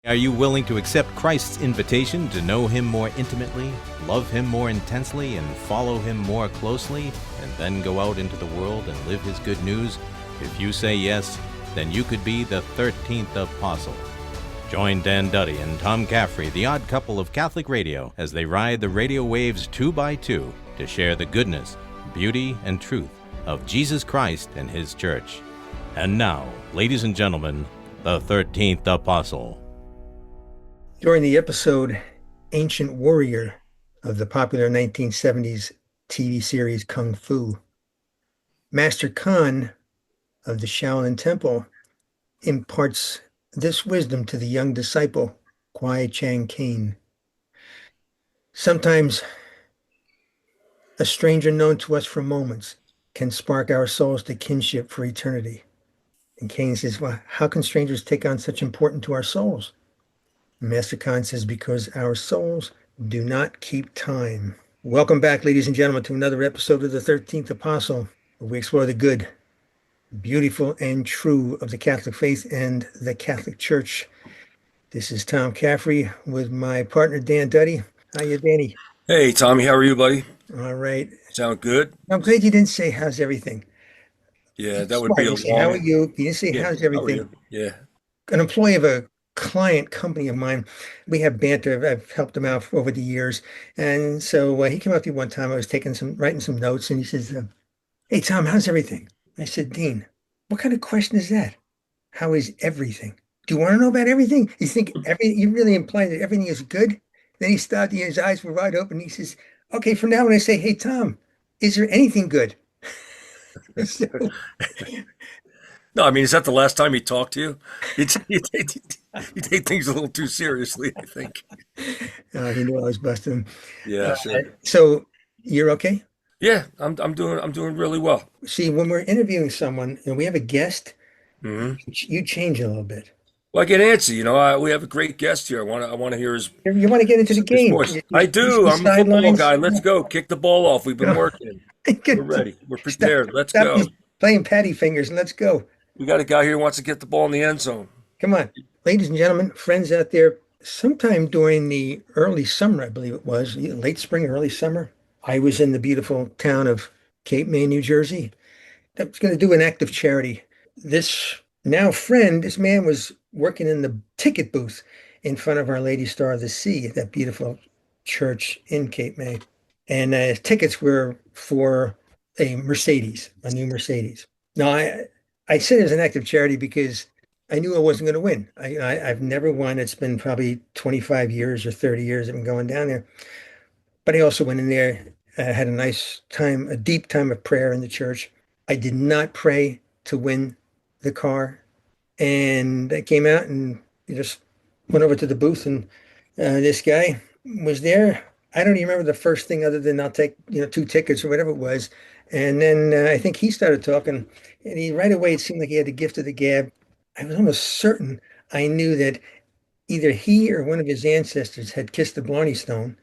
Are you willing to accept Christ's invitation to know Him more intimately, love Him more intensely, and follow Him more closely, and then go out into the world and live His good news? If you say yes, then you could be the 13th apostle. Join Dan Duddy and Tom Caffrey, the odd couple of Catholic radio, as they ride the radio waves 2 by 2 to share the goodness, beauty, and truth of Jesus Christ and His church. And now, ladies and gentlemen, the 13th apostle. During the episode Ancient Warrior of the popular 1970s TV series Kung Fu, Master Khan of the Shaolin Temple imparts this wisdom to the young disciple, Kwai Chang Caine. Sometimes a stranger known to us for moments can spark our souls to kinship for eternity. And Caine says, well, how can strangers take on such importance to our souls? Master Khan says, because our souls do not keep time. Welcome back, ladies and gentlemen, to another episode of the 13th Apostle, where we explore the good, beautiful, and true of the Catholic faith and the Catholic Church. This is Tom Caffrey with my partner, Dan Duddy. How you, Danny? Hey, Tommy, how are you, buddy? All right. Sound good? I'm glad you didn't say, how's everything? Yeah, that would be a You say, how are long... you? You didn't say, Yeah, how's how are everything? you? Yeah. An employee of a client company of mine, we have banter. I've helped him out over the years. And so he came up to me one time. I was writing some notes, and he says, hey, Tom, how's everything? I said, Dean, what kind of question is that? How is everything? Do you want to know about everything? You think you really imply that everything is good? Then he stopped, his eyes were wide open. He says, okay, from now on I say, hey, Tom, is there anything good? So, No, I mean, is that the last time he talked to you? You take things a little too seriously, I think. he knew I was busting him. Yeah, sure. So you're okay? Yeah, I'm doing really well. See, when we're interviewing someone and we have a guest, hmm you change a little bit. Well, I get antsy. We have a great guest here. I want to hear You want to get into the his game. voice. You I do. see I'm a football sidelines. guy. Let's go. Kick the ball off. We've been working. We're ready. We're prepared. Let's Stop go. these playing patty fingers and let's go. We got a guy here who wants to get the ball in the end zone. Come on. Ladies and gentlemen, friends out there, sometime during the early summer, I believe it was, late spring, early summer, I was in the beautiful town of Cape May, New Jersey. I was going to do an act of charity. This man was working in the ticket booth in front of Our Lady Star of the Sea, that beautiful church in Cape May. And tickets were for a new Mercedes. Now, I said it as an act of charity because I knew I wasn't going to win. I've never won. It's been probably 25 years or 30 years I've been going down there. But I also went in there, had a nice time, a deep time of prayer in the church. I did not pray to win the car. And I came out and just went over to the booth, and this guy was there. I don't even remember the first thing other than I'll take, 2 tickets or whatever it was. And then I think he started talking, and right away it seemed like he had the gift of the gab. I was almost certain I knew that either he or one of his ancestors had kissed the Blarney Stone.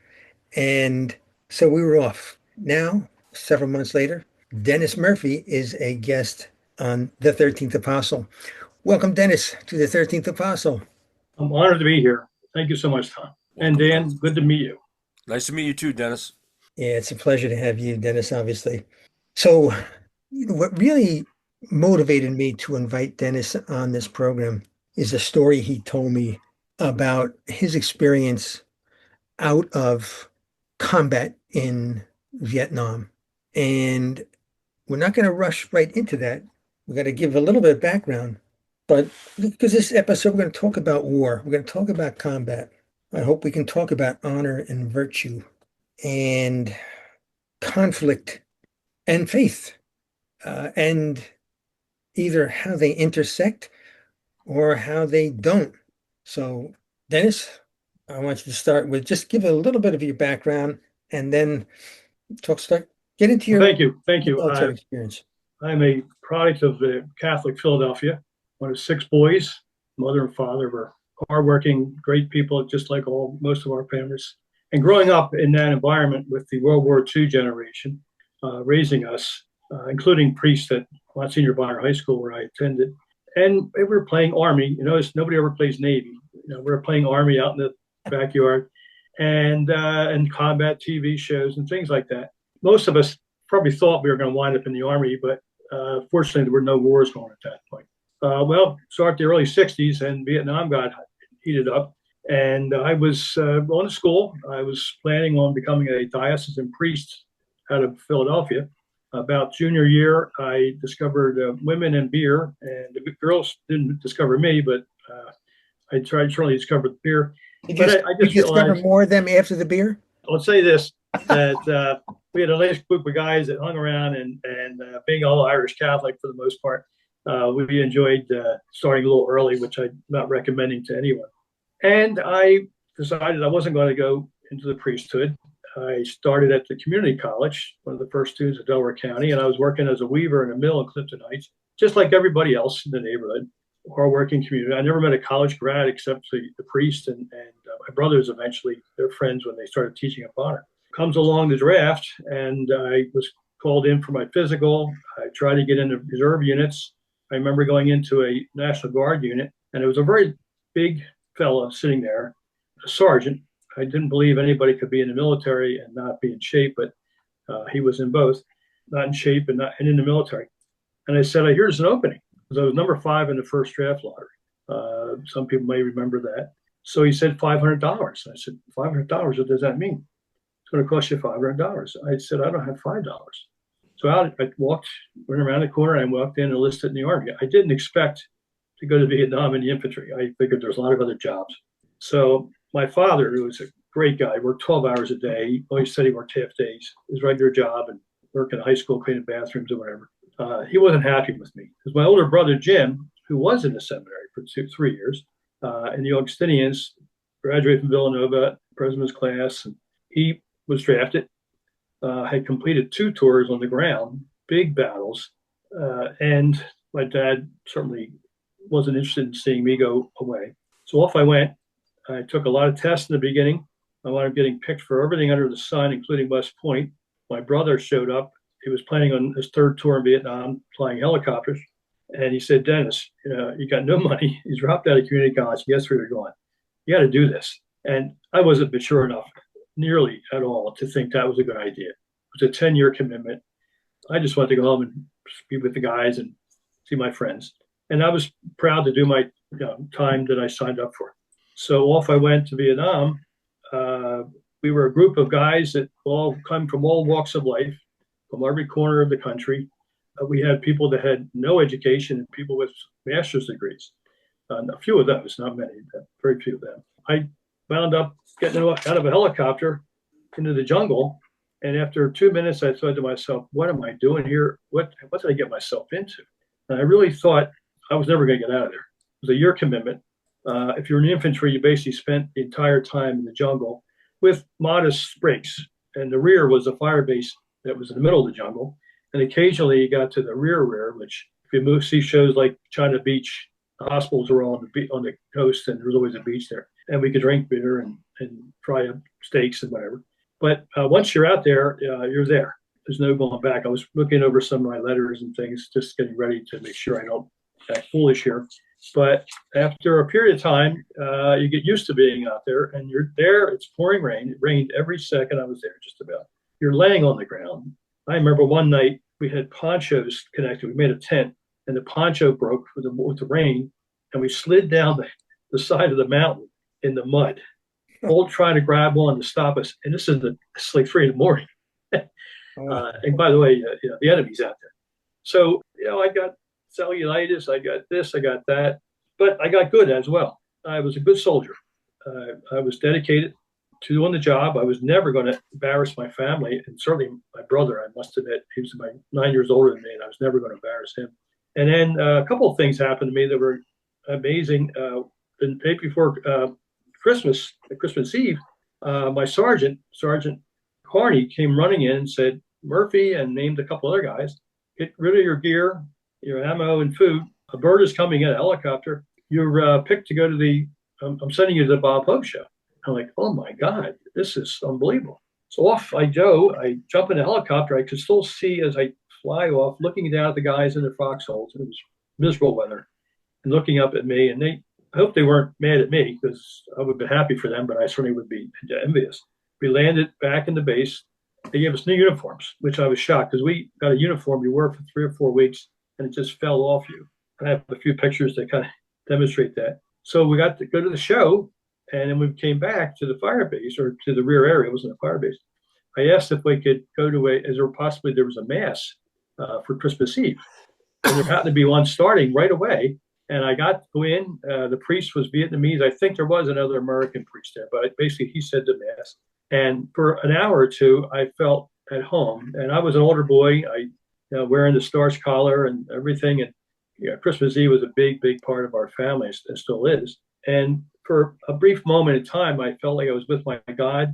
And so we were off. Now, several months later, Dennis Murphy is a guest on the 13th Apostle. Welcome, Dennis, to the 13th Apostle. I'm honored to be here. Thank you so much, Tom. And Dan, good to meet you. Nice to meet you too, Dennis. Yeah, it's a pleasure to have you, Dennis, obviously. So what really motivated me to invite Dennis on this program is a story he told me about his experience out of combat in Vietnam. And we're not going to rush right into that. We're going to give a little bit of background. But because this episode, we're going to talk about war. We're going to talk about combat. I hope we can talk about honor and virtue and conflict and faith, and either how they intersect or how they don't. So, Dennis, I want you to start with just give a little bit of your background and then get into your Thank you. military experience. I'm a product of the Catholic Philadelphia, one of 6 boys. Mother and father were hardworking, great people, just like most of our families. And growing up in that environment with the World War II generation, raising us, including priests at Monsignor Bonner High School where I attended. And we were playing Army. You notice nobody ever plays Navy. we were playing Army out in the backyard, and combat TV shows and things like that. Most of us probably thought we were going to wind up in the Army, but fortunately there were no wars going at that point. Well, start the early '60s, and Vietnam got heated up, and I was going to school. I was planning on becoming a diocesan priest out of Philadelphia. About junior year, I discovered women and beer, and the girls didn't discover me, but I tried to really discover the beer. Did But I just you discover realized, more of them after the beer? I'll say this, that we had a nice group of guys that hung around, and being all Irish Catholic for the most part, we enjoyed starting a little early, which I'm not recommending to anyone. And I decided I wasn't going to go into the priesthood. I started at the community college, one of the first students of Delaware County, and I was working as a weaver in a mill in Clifton Heights, just like everybody else in the neighborhood, hardworking community. I never met a college grad except the priest, and my brothers eventually, they're friends when they started teaching at Bonner. Comes along the draft, and I was called in for my physical. I tried to get into reserve units. I remember going into a National Guard unit, and it was a very big fellow sitting there, a sergeant. I didn't believe anybody could be in the military and not be in shape, but he was in both, not in shape and in the military. And I said, here's an opening, because I was number 5 in the first draft lottery. Some people may remember that. So he said $500. I said, $500? What does that mean? It's going to cost you $500. I said, I don't have $5. So I went around the corner, and I walked in and enlisted in the Army. I didn't expect to go to Vietnam in the infantry. I figured there's a lot of other jobs. So my father, who was a great guy, worked 12 hours a day. He always said he worked half days, his regular job, and worked in high school cleaning bathrooms or whatever. He wasn't happy with me, because my older brother, Jim, who was in the seminary for 3 years, in the Augustinians, graduated from Villanova, president's class, and he was drafted, had completed 2 tours on the ground, big battles, and my dad certainly wasn't interested in seeing me go away. So off I went. I took a lot of tests in the beginning. I wound up getting picked for everything under the sun, including West Point. My brother showed up. He was planning on his 3rd tour in Vietnam, flying helicopters. And he said, Dennis, you got no money. He's dropped out of community college. Guess where you're going? You got to do this. And I wasn't mature enough, nearly at all, to think that was a good idea. It was a 10-year commitment. I just wanted to go home and be with the guys and see my friends. And I was proud to do my time that I signed up for. So off I went to Vietnam. We were a group of guys that all come from all walks of life, from every corner of the country. We had people that had no education and people with master's degrees. A few of those, not many, very few of them. I wound up getting out of a helicopter into the jungle. And after 2 minutes, I thought to myself, what am I doing here? What did I get myself into? And I really thought I was never going to get out of there. It was a year commitment. If you're in infantry, you basically spent the entire time in the jungle with modest breaks. And the rear was a fire base that was in the middle of the jungle. And occasionally you got to the rear, which if you see shows like China Beach, the hospitals were all on the coast, and there was always a beach there. And we could drink beer and fry up steaks and whatever. But once you're out there, you're there. There's no going back. I was looking over some of my letters and things, just getting ready to make sure I don't act foolish here. But after a period of time, you get used to being out there, and you're there. It's pouring rain. It rained every second I was there, just about. You're laying on the ground. I remember one night we had ponchos connected. We made a tent, and the poncho broke with the rain, and we slid down the side of the mountain in the mud, all trying to grab one to stop us. And it's like 3 a.m. And by the way, the enemy's out there. So, I got cellulitis, I got this, I got that, but I got good as well. I was a good soldier. I was dedicated to doing the job. I was never going to embarrass my family, and certainly my brother, I must admit, he was about 9 years older than me, and I was never going to embarrass him. And then a couple of things happened to me that were amazing. The day before Christmas Eve, my Sergeant Carney, came running in and said, Murphy, and named a couple other guys, get rid of your gear, your ammo and food. A bird is coming in, a helicopter. You're picked to go to I'm sending you to the Bob Hope show. I'm like, oh my God, this is unbelievable. So off I go. I jump in the helicopter. I could still see as I fly off, looking down at the guys in their foxholes. It was miserable weather, and looking up at me. And they I hope they weren't mad at me because I would have been happy for them, but I certainly would be envious. We landed back in the base. They gave us new uniforms, which I was shocked because we got a uniform you wore for 3 or 4 weeks and it just fell off you. I have a few pictures that kind of demonstrate that. So we got to go to the show, and then we came back to the fire base or to the rear area. It wasn't a fire base. I asked if we could go to a, as there possibly there was a mass for Christmas Eve, and there happened to be one starting right away. And I got to go in. The priest was Vietnamese. I think there was another American priest there, but basically he said the mass. And for an hour or two, I felt at home. And I was an older boy. Wearing the starch collar and everything. And Christmas Eve was a big, big part of our family. It still is. And for a brief moment in time, I felt like I was with my God.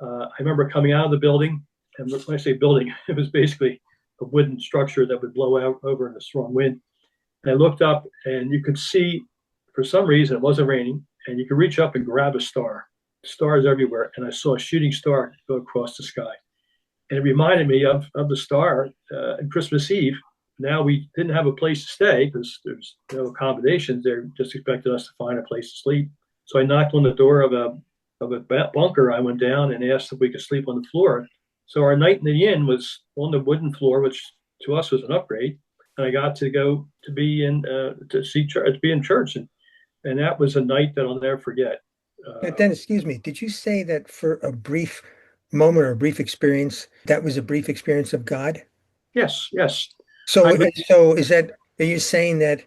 I remember coming out of the building, and when I say building, it was basically a wooden structure that would blow out over in a strong wind. And I looked up, and you could see, for some reason, it wasn't raining, and you could reach up and grab a star. Stars everywhere, and I saw a shooting star go across the sky. And it reminded me of the star on Christmas Eve. Now we didn't have a place to stay because there's no accommodations. They just expected us to find a place to sleep. So I knocked on the door of a bunker. I went down and asked if we could sleep on the floor. So our night in the inn was on the wooden floor, which to us was an upgrade. And I got to go to be in to see church, to be in church, and that was a night that I'll never forget. Then, excuse me, did you say that for a brief moment or a brief experience, that was a brief experience of God? Yes, yes. So, so is that, are you saying that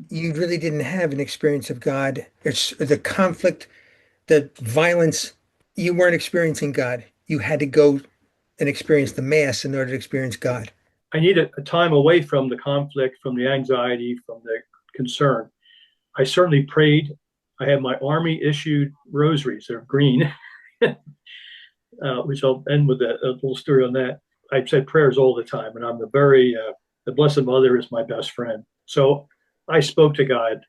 you really didn't have an experience of God? It's the conflict, the violence, you weren't experiencing God. You had to go and experience the mass in order to experience God. I needed a time away from the conflict, from the anxiety, from the concern. I certainly prayed. I had my army issued rosaries. They're green, which I'll end with a little story on that. I said prayers all the time, and I'm the Blessed Mother is my best friend. So I spoke to God,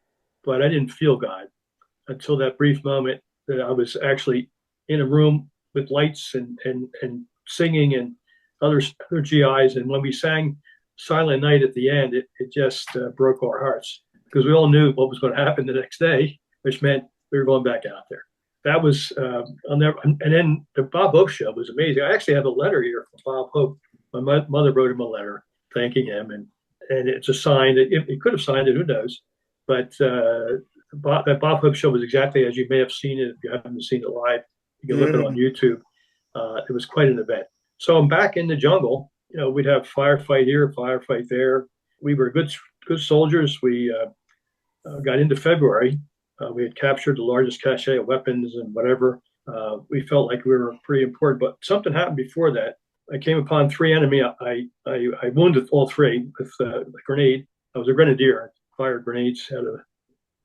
but I didn't feel God until that brief moment that I was actually in a room with lights and singing and other GIs. And when we sang Silent Night at the end, it just broke our hearts because we all knew what was going to happen the next day, which meant we were going back out there. That was, I'll never, and then the Bob Hope show was amazing. I actually have a letter here from Bob Hope. My mother wrote him a letter thanking him, and it's a sign that he could have signed it, who knows. But that Bob Hope show was exactly as you may have seen it. If you haven't seen it live, you can look it on YouTube. It was quite an event. So I'm back in the jungle. We'd have firefight here, firefight there. We were good soldiers. We got into February. We had captured the largest cache of weapons and whatever. We felt like we were pretty important, but something happened before that. I came upon 3 enemy. I wounded all 3 with a grenade. I was a grenadier. I fired grenades out of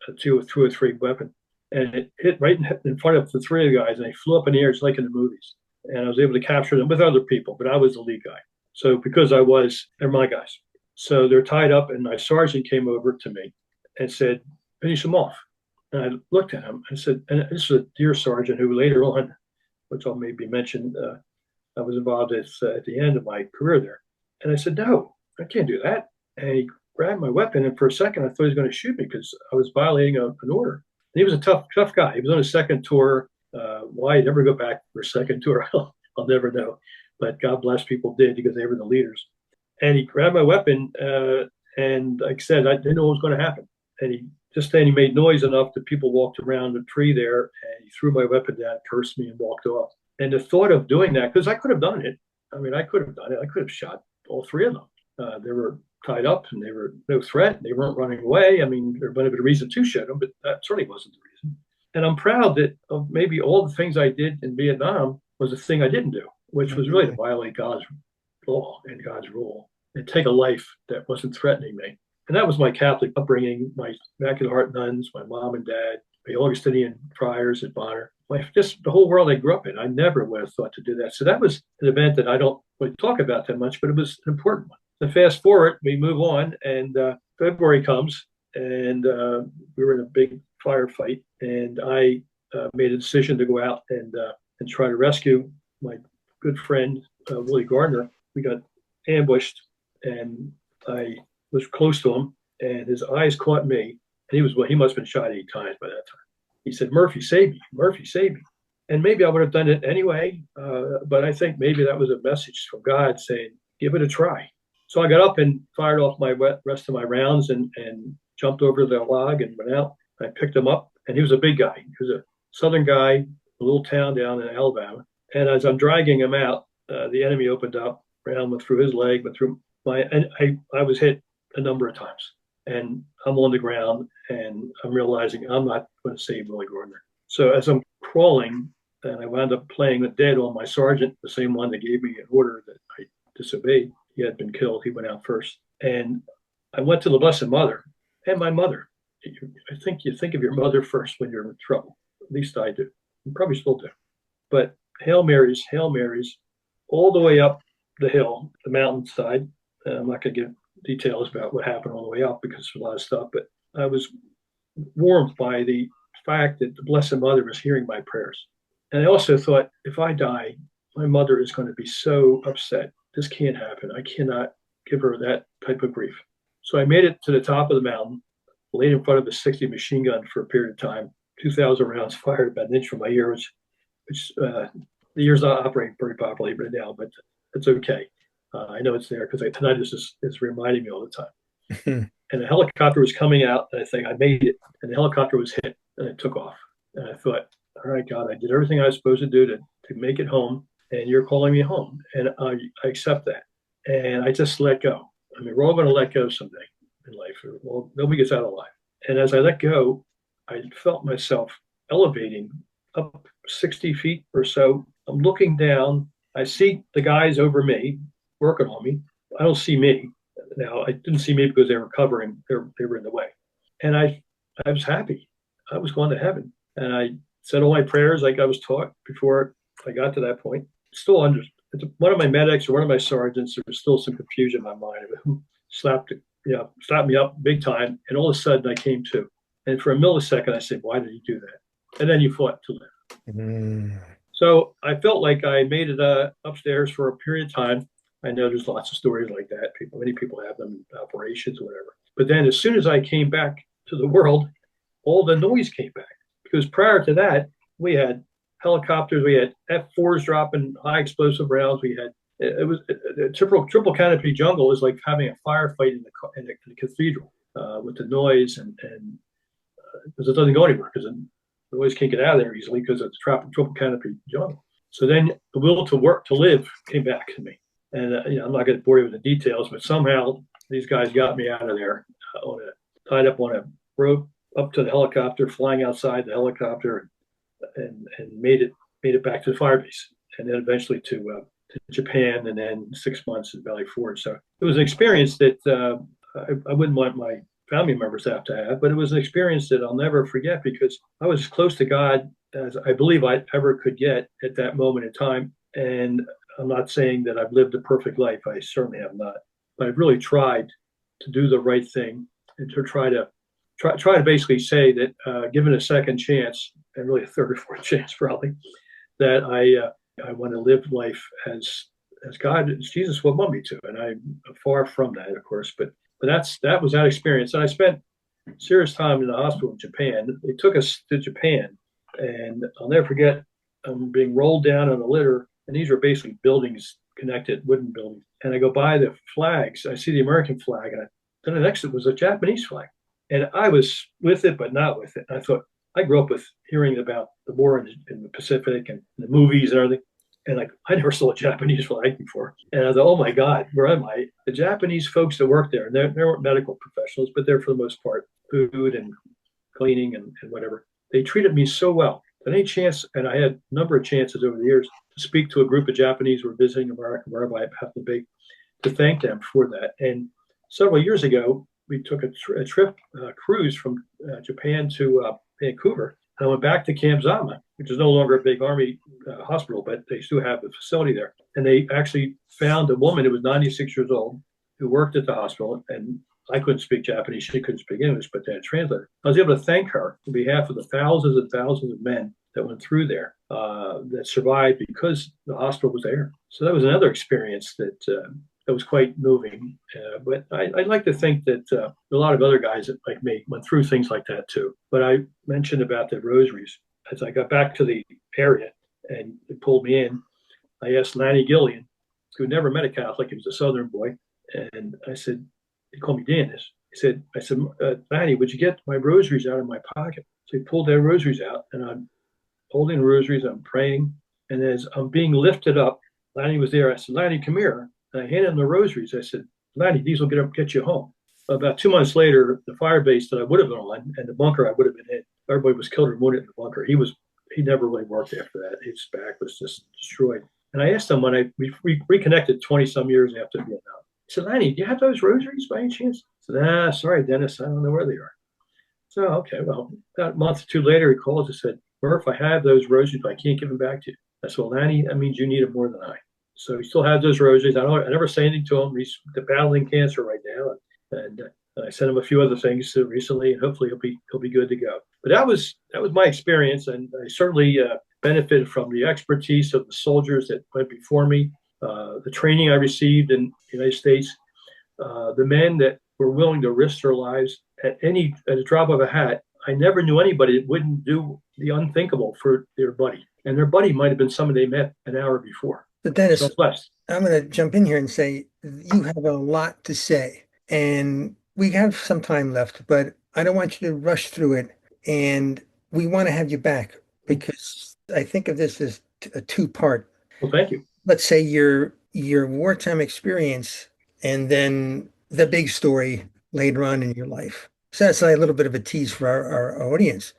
a 2 or 3 weapon, and it hit right in front of the 3 of the guys, and they flew up in the air just like in the movies. And I was able to capture them with other people, but I was the lead guy. So because they're my guys. So they're tied up, and my sergeant came over to me and said, "Finish them off." And I looked at him and said, and this is a dear sergeant who later on, which I'll maybe mention, I was involved at the end of my career there. And I said, "No, I can't do that." And he grabbed my weapon, and for a second I thought he was going to shoot me because I was violating an order. And he was a tough guy. He was on his second tour. Why he never go back for a second tour, I'll never know. But God bless people did because they were the leaders. And he grabbed my weapon, and like I said, I didn't know what was going to happen. And he made noise enough that people walked around the tree there, and he threw my weapon down, cursed me, and walked off. And the thought of doing that, because I could have done it. I mean, I could have done it. I could have shot all 3 of them. They were tied up, and they were no threat. They weren't running away. I mean, there might have been a reason to shoot them, but that certainly wasn't the reason. And I'm proud that of maybe all the things I did in Vietnam was the thing I didn't do, which was really to violate God's law and God's rule and take a life that wasn't threatening me. And that was my Catholic upbringing, my Immaculate Heart nuns, my mom and dad, my Augustinian friars at Bonner, just the whole world I grew up in. I never would have thought to do that. So that was an event that I don't really talk about that much, but it was an important one. So fast forward, we move on, and February comes, and we were in a big firefight, and I made a decision to go out and try to rescue my good friend Willie Gardner. We got ambushed, and I was close to him, and his eyes caught me, he must have been shot 8 times by that time. He said, "Murphy, save me, Murphy, save me." And maybe I would have done it anyway, but I think maybe that was a message from God saying, "Give it a try." So I got up and fired off my rest of my rounds and jumped over the log and went out. I picked him up, and he was a big guy. He was a southern guy, a little town down in Alabama. And as I'm dragging him out, the enemy opened up, round went through his leg, went through my, and I was hit a number of times. And I'm on the ground, and I'm realizing I'm not going to save Willie Gardner. So as I'm crawling, and I wound up playing the dead on my sergeant, the same one that gave me an order that I disobeyed. He had been killed. He went out first. And I went to the Blessed Mother and my mother. I think you think of your mother first when you're in trouble. At least I do. You probably still do. But Hail Marys, all the way up the hill, the mountainside. I'm not going to give details about what happened all the way up because there's a lot of stuff, but I was warmed by the fact that the Blessed Mother was hearing my prayers. And I also thought, if I die, my mother is going to be so upset. This can't happen. I cannot give her that type of grief. So I made it to the top of the mountain, laid in front of a 60 machine gun for a period of time, 2,000 rounds fired about an inch from my ear, which the ear's not operating very properly right now, but it's okay. I know it's there because tinnitus is reminding me all the time. And a helicopter was coming out, and I think I made it, and the helicopter was hit, and it took off. And I thought, all right, God, I did everything I was supposed to do to make it home, and you're calling me home, and I accept that. And I just let go. I mean, we're all going to let go someday in life. Well, nobody gets out alive. And as I let go, I felt myself elevating up 60 feet or so. I'm looking down. I see the guys over me working on me. I don't see me. Now, I didn't see me because they were covering. They were in the way. And I was happy. I was going to heaven. And I said all my prayers like I was taught before I got to that point. Still under one of my medics or one of my sergeants, there was still some confusion in my mind of who slapped me up big time. And all of a sudden I came to. And for a millisecond, I said, why did he do that? And then you fought to live. So I felt like I made it upstairs for a period of time. I know there's lots of stories like that. Many people have them in operations or whatever. But then as soon as I came back to the world, all the noise came back. Because prior to that, we had helicopters, we had F4s dropping high explosive rounds. We had a triple canopy jungle is like having a firefight in the cathedral with the noise and because it doesn't go anywhere because the noise can't get out of there easily because it's triple canopy jungle. So then the will to work to live came back to me, and I'm not going to bore you with the details, but somehow these guys got me out of there tied up on a rope up to the helicopter, flying outside the helicopter, and made it back to the firebase, and then eventually to Japan, and then 6 months in Valley Forge. So it was an experience that I wouldn't want my family members to have, but it was an experience that I'll never forget because I was as close to God as I believe I ever could get at that moment in time. And I'm not saying that I've lived a perfect life. I certainly have not, but I've really tried to do the right thing and to try to basically say that given a second chance, and really a third or fourth chance probably, that I want to live life as God, as Jesus would want me to. And I'm far from that, of course, but that was that experience. And I spent serious time in the hospital in Japan. They took us to Japan, and I'll never forget being rolled down on a litter, and these were basically buildings connected, wooden buildings. And I go by the flags. I see the American flag, and then the next was a Japanese flag. And I was with it, but not with it. And I thought, I grew up with hearing about the war in the Pacific and the movies and everything. And I never saw a Japanese flag before. And I thought, oh my God, where am I? The Japanese folks that work there, and they weren't medical professionals, but they're for the most part food and cleaning and whatever. They treated me so well. Any chance, and I had a number of chances over the years to speak to a group of Japanese who were visiting America, wherever I happened to be, to thank them for that. And several years ago, we took a trip, cruise from Japan to Vancouver. I went back to Camp Zama, which is no longer a big Army hospital, but they still have a facility there. And they actually found a woman who was 96 years old who worked at the hospital. And I couldn't speak Japanese. She couldn't speak English, but they had a translator. I was able to thank her on behalf of the thousands and thousands of men that went through there that survived because the hospital was there. So that was another experience that that was quite moving. But I'd like to think that a lot of other guys that, like me, went through things like that too. But I mentioned about the rosaries. As I got back to the area and it pulled me in, I asked Lanny Gillian, who never met a Catholic. He was a Southern boy. And I said, he called me Dennis. I said, Lanny, would you get my rosaries out of my pocket? So he pulled their rosaries out, and I'm holding rosaries. I'm praying. And as I'm being lifted up, Lanny was there. I said, Lanny, come here. And I handed him the rosaries. I said, Lanny, these will get you home. About 2 months later, the fire base that I would have been on and the bunker I would have been in, everybody was killed or wounded in the bunker. He never really worked after that. His back was just destroyed. And I asked him when we reconnected 20 some years after Vietnam. I said, Lanny, do you have those rosaries by any chance? I said, sorry, Dennis, I don't know where they are. So, okay, well, about a month or two later, he called and said, Murph, I have those rosaries, but I can't give them back to you. I said, well, Lanny, that means you need them more than I. So he still has those rosaries. I never say anything to him. He's battling cancer right now. And I sent him a few other things recently, and hopefully he'll be good to go. But that was my experience, and I certainly benefited from the expertise of the soldiers that went before me, the training I received in the United States, the men that were willing to risk their lives at a drop of a hat. I never knew anybody that wouldn't do the unthinkable for their buddy, and their buddy might have been somebody they met an hour before. But Dennis, So blessed. I'm going to jump in here and say you have a lot to say, and we have some time left, but I don't want you to rush through it. And we want to have you back because I think of this as a two-part. Well, thank you. Let's say your wartime experience and then the big story later on in your life. So that's like a little bit of a tease for our audience.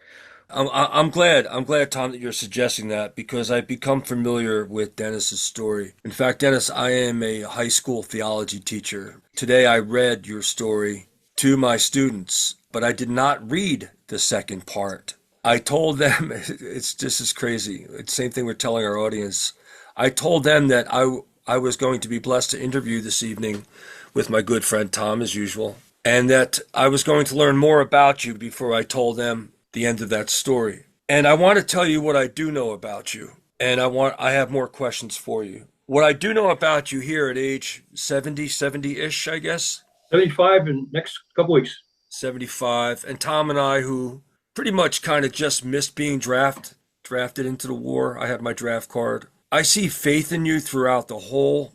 I'm glad, Tom, that you're suggesting that because I've become familiar with Dennis's story. In fact, Dennis, I am a high school theology teacher. Today I read your story to my students, but I did not read the second part. I told them, this is crazy. It's the same thing we're telling our audience. I told them that I was going to be blessed to interview this evening with my good friend Tom, as usual, and that I was going to learn more about you before I told them the end of that story. And I want to tell you what I do know about you, and I have more questions for you. What I do know about you here at age 70-ish, I guess. 75 in next couple weeks. 75. And Tom and I, who pretty much kind of just missed being drafted into the war. I had my draft card. I see faith in you throughout the whole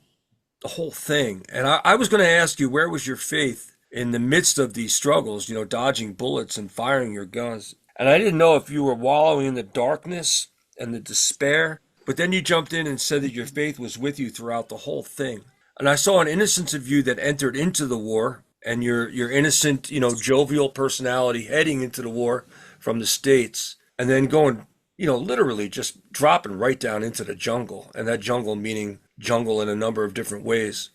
thing. And I was going to ask you, where was your faith in the midst of these struggles, dodging bullets and firing your guns? And I didn't know if you were wallowing in the darkness and the despair, but then you jumped in and said that your faith was with you throughout the whole thing. And I saw an innocence of you that entered into the war, and your innocent, jovial personality heading into the war from the States, and then going, literally just dropping right down into the jungle, and that jungle meaning jungle in a number of different ways.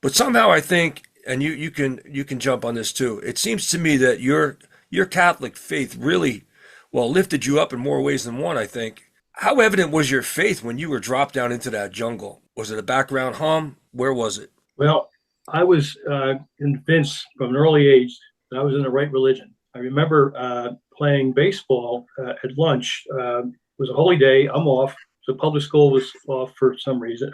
But somehow I think, and you can jump on this too, it seems to me that your Catholic faith really, lifted you up in more ways than one, I think. How evident was your faith when you were dropped down into that jungle? Was it a background hum? Where was it? Well, I was convinced from an early age that I was in the right religion. I remember playing baseball at lunch. It was a holy day. I'm off. So public school was off for some reason.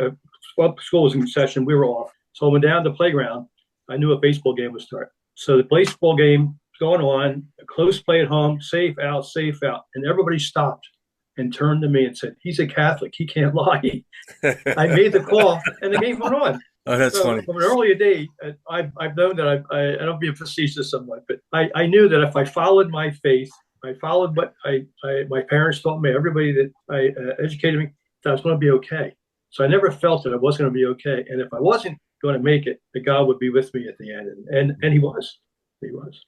Public school was in session. We were off. So I went down to the playground. I knew a baseball game would start. So the baseball game was going on, a close play at home, safe out, safe out. And everybody stopped and turned to me and said, he's a Catholic. He can't lie. I made the call, and the game went on. Oh, that's funny. From an early day, I've known that I don't be facetious somewhat, but I knew that if I followed my faith, I followed what my parents taught me, everybody that I educated me, that I was going to be okay. So I never felt that I was going to be okay. And if I wasn't going to make it, that God would be with me at the end. And he was. He was.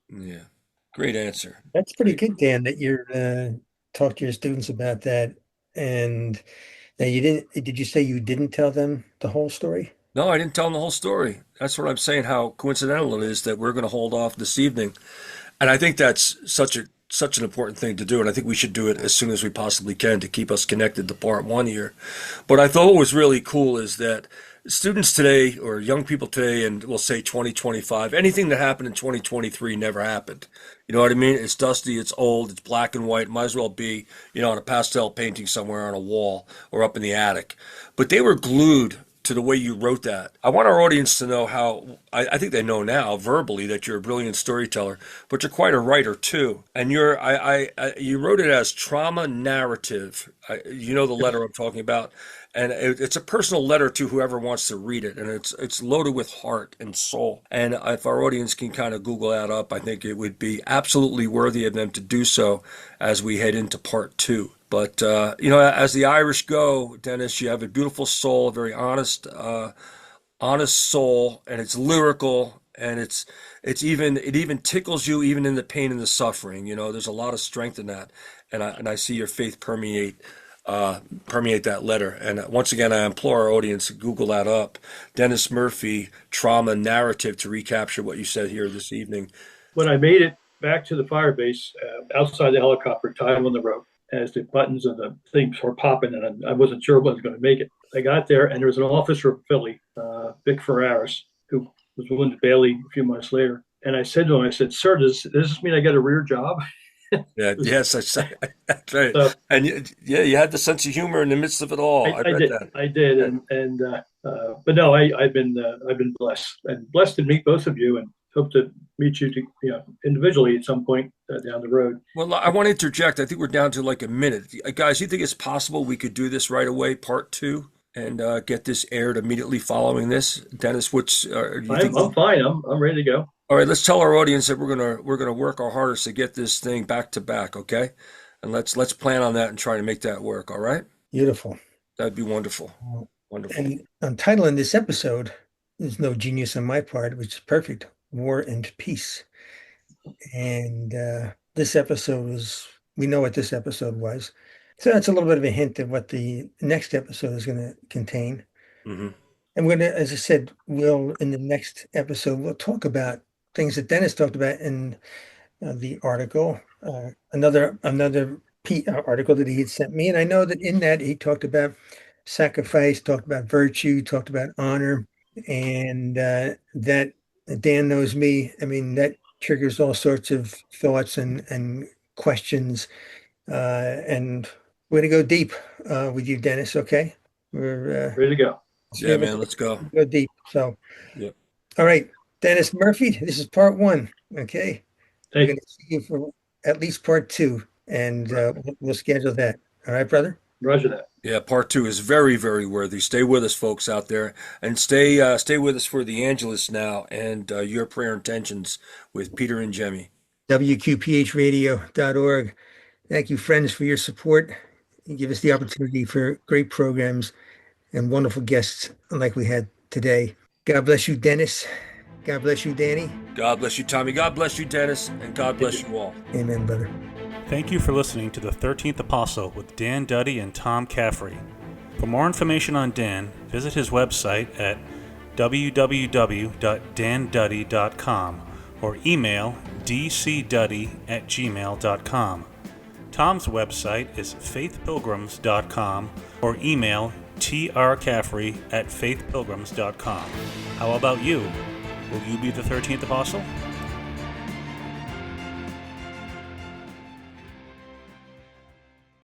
Yeah. Great answer. That's pretty good, Dan, that you're talk to your students about that. And that did you say you didn't tell them the whole story? No, I didn't tell them the whole story. That's what I'm saying, how coincidental it is that we're going to hold off this evening. And I think that's such an important thing to do. And I think we should do it as soon as we possibly can to keep us connected to part one here. But I thought what was really cool is that students today, or young people today, and we'll say 2025, anything that happened in 2023 never happened. You know what I mean? It's dusty, it's old, it's black and white. Might as well be, on a pastel painting somewhere on a wall or up in the attic. But they were glued to the way you wrote that. I want our audience to know how, I think they know now verbally that you're a brilliant storyteller, but you're quite a writer too. And you wrote it as trauma narrative. You know the letter I'm talking about. And it's a personal letter to whoever wants to read it, and it's loaded with heart and soul. And if our audience can kind of Google that up, I think it would be absolutely worthy of them to do so as we head into part 2. But as the Irish go, Dennis, you have a beautiful soul, a very honest soul, and it's lyrical, and it even tickles you even in the pain and the suffering. There's a lot of strength in that, and I see your faith permeate that letter. And once again, I implore our audience to Google that up. Dennis Murphy, trauma narrative, to recapture what you said here this evening. When I made it back to the fire base, outside the helicopter, tied on the rope, as the buttons and the things were popping, and I wasn't sure what was going to make it. I got there, and there was an officer from Philly, Vic Ferraris, who was wounded badly a few months later. And I said to him, I said, "Sir, does this mean I get a rear job?" Yeah, yes, that's right. So, And you had the sense of humor in the midst of it all. I read that. I did, but no, I've been blessed to meet both of you, and hope to meet you individually at some point down the road. Well, I want to interject. I think we're down to like a minute. Guys, you think it's possible we could do this right away, part 2, and get this aired immediately following this? Dennis, I'm fine. I'm ready to go. All right, let's tell our audience that we're gonna work our hardest to get this thing back to back, okay? And let's plan on that and try to make that work. All right? Beautiful. That'd be wonderful. Wonderful. And I'm titling this episode, there's no genius on my part, which is perfect, War and Peace. And this episode we know what this episode was. So that's a little bit of a hint of what the next episode is going to contain. Mm-hmm. And we're going to, as I said, in the next episode, we'll talk about things that Dennis talked about in the article, another article that he had sent me. And I know that in that he talked about sacrifice, talked about virtue, talked about honor, and that Dan knows me. I mean, that triggers all sorts of thoughts and questions. And we're going to go deep with you, Dennis, okay? We're ready to go. Yeah, man, let's go. Go deep. So, yep. All right, Dennis Murphy, this is part 1, okay? We're going to see you for at least part 2, and we'll schedule that. All right, brother? Roger that. Yeah, part 2 is very, very worthy. Stay with us, folks out there, and stay with us for the Angelus now and your prayer intentions with Peter and Jemmy. WQPHradio.org. Thank you, friends, for your support. You give us the opportunity for great programs and wonderful guests like we had today. God bless you, Dennis. God bless you, Danny. God bless you, Tommy. God bless you, Dennis. And God bless you all. Amen, brother. Thank you for listening to The 13th Apostle with Dan Duddy and Tom Caffrey. For more information on Dan, visit his website at www.danduddy.com or email dcduddy@gmail.com. Tom's website is faithpilgrims.com or email trcaffrey@faithpilgrims.com. How about you? Will you be the 13th Apostle?